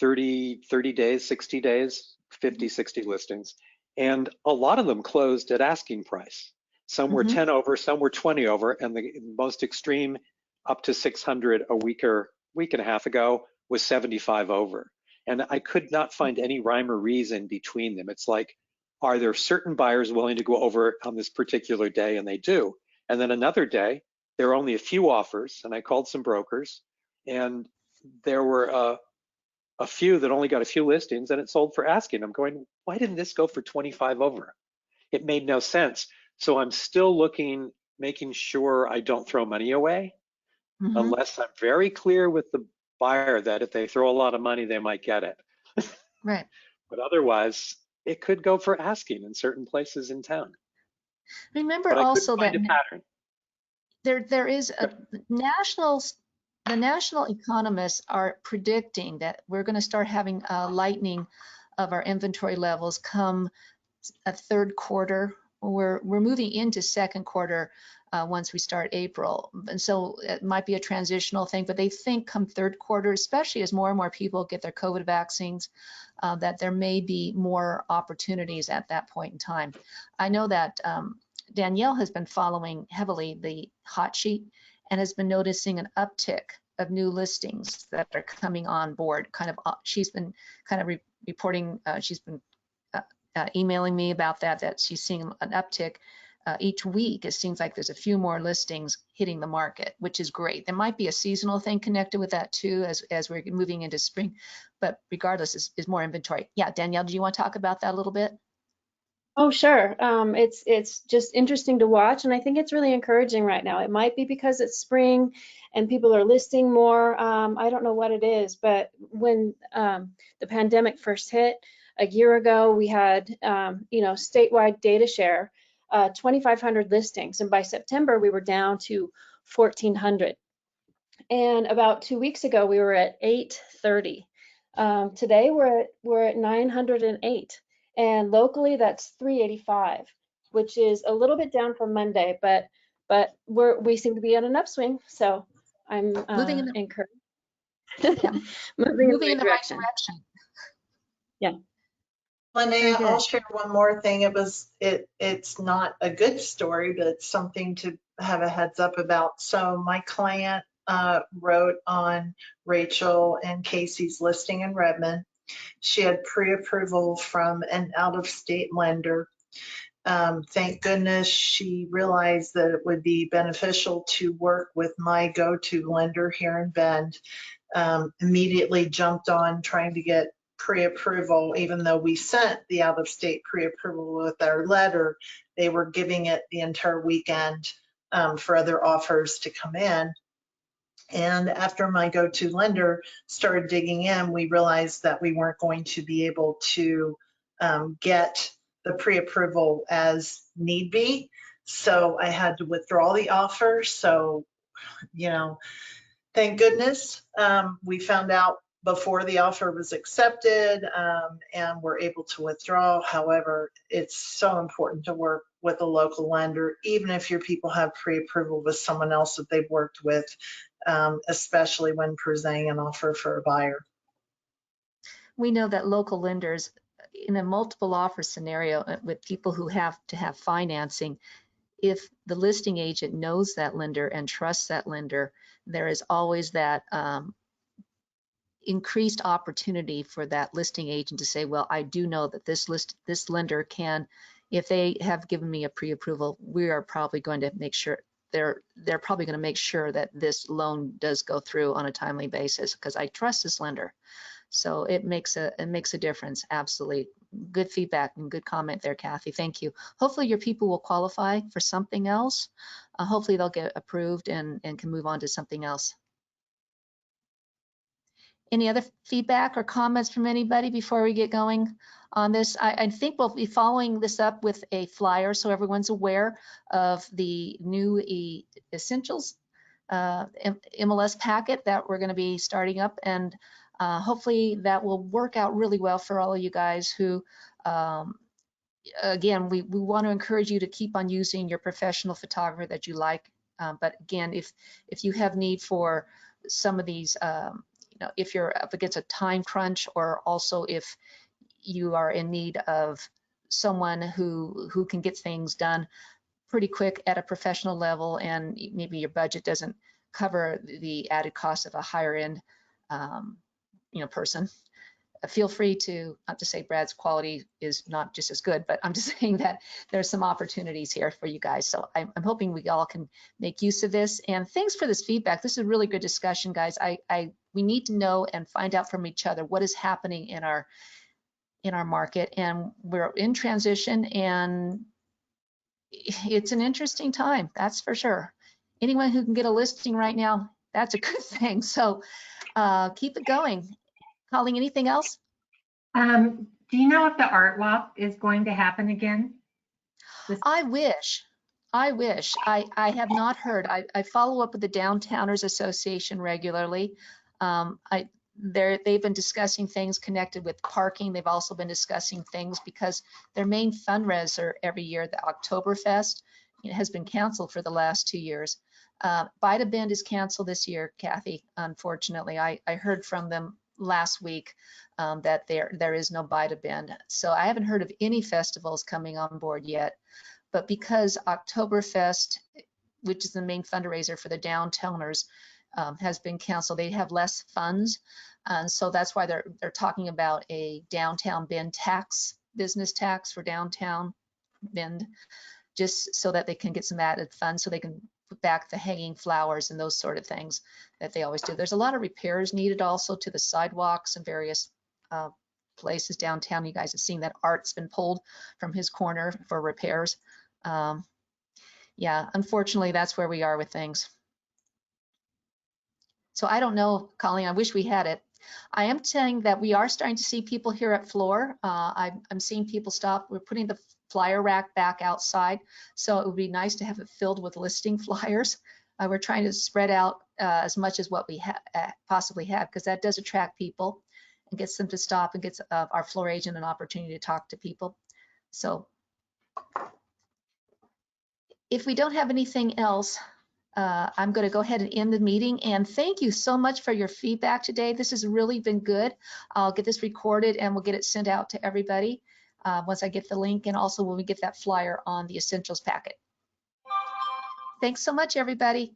[SPEAKER 4] 30 days, 60 days, 50, 60 listings. And a lot of them closed at asking price. Some were 10 over, some were 20 over, and the most extreme up to 600 a week and a half ago was 75 over. And I could not find any rhyme or reason between them. It's like, are there certain buyers willing to go over on this particular day? And they do. And then another day, there were only a few offers, and I called some brokers, and there were a few that only got a few listings, and it sold for asking. I'm going, why didn't this go for 25 over? It made no sense. So I'm still looking, making sure I don't throw money away, unless I'm very clear with the buyer that if they throw a lot of money, they might get it.
[SPEAKER 2] Right.
[SPEAKER 4] But otherwise, it could go for asking in certain places in town.
[SPEAKER 2] Remember
[SPEAKER 4] But I
[SPEAKER 2] also
[SPEAKER 4] couldn't
[SPEAKER 2] that
[SPEAKER 4] find a pattern.
[SPEAKER 2] there is a the national economists are predicting that we're going to start having a lightening of our inventory levels come a third quarter. We're moving into second quarter once we start April. And so it might be a transitional thing, but they think come third quarter, especially as more and more people get their COVID vaccines, that there may be more opportunities at that point in time. I know that Danielle has been following heavily the hot sheet, and has been noticing an uptick of new listings that are coming on board. She's been kind of reporting, she's been emailing me about that she's seeing an uptick each week. It seems like there's a few more listings hitting the market, which is great. There might be a seasonal thing connected with that too, as we're moving into spring, but regardless, is more inventory. Yeah, Danielle, do you want to talk about that a little bit?
[SPEAKER 7] Oh, sure. It's just interesting to watch, and I think it's really encouraging right now. It might be because it's spring and people are listing more. I don't know what it is, but when the pandemic first hit a year ago, we had statewide data share, 2,500 listings, and by September we were down to 1,400. And about 2 weeks ago we were at 830. Today we're at 908. And locally, that's 385, which is a little bit down from Monday, but we seem to be on an upswing. So I'm encouraged.
[SPEAKER 2] Yeah.
[SPEAKER 7] moving in the
[SPEAKER 2] right
[SPEAKER 7] right direction. Yeah.
[SPEAKER 3] Linnea, I'll share one more thing. It's not a good story, but it's something to have a heads up about. So my client wrote on Rachel and Casey's listing in Redmond. She had pre-approval from an out-of-state lender. Thank goodness she realized that it would be beneficial to work with my go-to lender here in Bend. Immediately jumped on trying to get pre-approval, even though we sent the out-of-state pre-approval with our letter. They were giving it the entire weekend for other offers to come in. And after my go-to lender started digging in, we realized that we weren't going to be able to get the pre-approval as need be. So I had to withdraw the offer. So, thank goodness we found out before the offer was accepted and were able to withdraw. However, it's so important to work with a local lender, even if your people have pre-approval with someone else that they've worked with, especially when presenting an offer for a buyer.
[SPEAKER 2] We know that local lenders, in a multiple offer scenario with people who have to have financing, if the listing agent knows that lender and trusts that lender, there is always that increased opportunity for that listing agent to say, well, I do know that this lender can, if they have given me a pre-approval, we are probably going to make sure they're probably going to make sure that this loan does go through on a timely basis because I trust this lender. So it makes a difference. Absolutely. Good feedback and good comment there, Kathy. Thank you. Hopefully your people will qualify for something else. Hopefully they'll get approved and can move on to something else. Any other feedback or comments from anybody before we get going on this? I think we'll be following this up with a flyer so everyone's aware of the new Essentials MLS packet that we're going to be starting up, and hopefully that will work out really well for all of you guys who, again, we want to encourage you to keep on using your professional photographer that you like. But again, if you have need for some of these, if you're up against a time crunch, or also if you are in need of someone who can get things done pretty quick at a professional level, and maybe your budget doesn't cover the added cost of a higher end person, feel free to, not to say Brad's quality is not just as good, but I'm just saying that there's some opportunities here for you guys. So I'm hoping we all can make use of this. And thanks for this feedback. This is a really good discussion, guys. We need to know and find out from each other what is happening in our market, and we're in transition, and it's an interesting time, that's for sure. Anyone who can get a listing right now, that's a good thing. So keep it going. Colleen, anything else?
[SPEAKER 5] Do you know if the art walk is going to happen again?
[SPEAKER 2] I wish. I have not heard. I follow up with the Downtowners Association regularly. They've been discussing things connected with parking. They've also been discussing things because their main fundraiser every year, the Oktoberfest, has been canceled for the last 2 years. Buy to Bend is canceled this year, Kathy, unfortunately. I heard from them last week that there is no Buy to Bend. So I haven't heard of any festivals coming on board yet. But because Oktoberfest which is the main fundraiser for the downtowners, has been canceled. They have less funds. And so that's why they're talking about a downtown Bend tax, business tax for downtown Bend, just so that they can get some added funds so they can put back the hanging flowers and those sort of things that they always do. There's a lot of repairs needed also to the sidewalks and various places downtown. You guys have seen that Art's been pulled from his corner for repairs. Yeah, unfortunately, that's where we are with things. So I don't know, Colleen, I wish we had it. I am saying that we are starting to see people here at Floor. I'm seeing people stop. We're putting the flyer rack back outside. So it would be nice to have it filled with listing flyers. We're trying to spread out as much as what we possibly have, because that does attract people and gets them to stop and gets our Floor agent an opportunity to talk to people. So if we don't have anything else, I'm going to go ahead and end the meeting, and thank you so much for your feedback today. This has really been good. I'll get this recorded and we'll get it sent out to everybody once I get the link, and also when we get that flyer on the essentials packet. Thanks so much, everybody.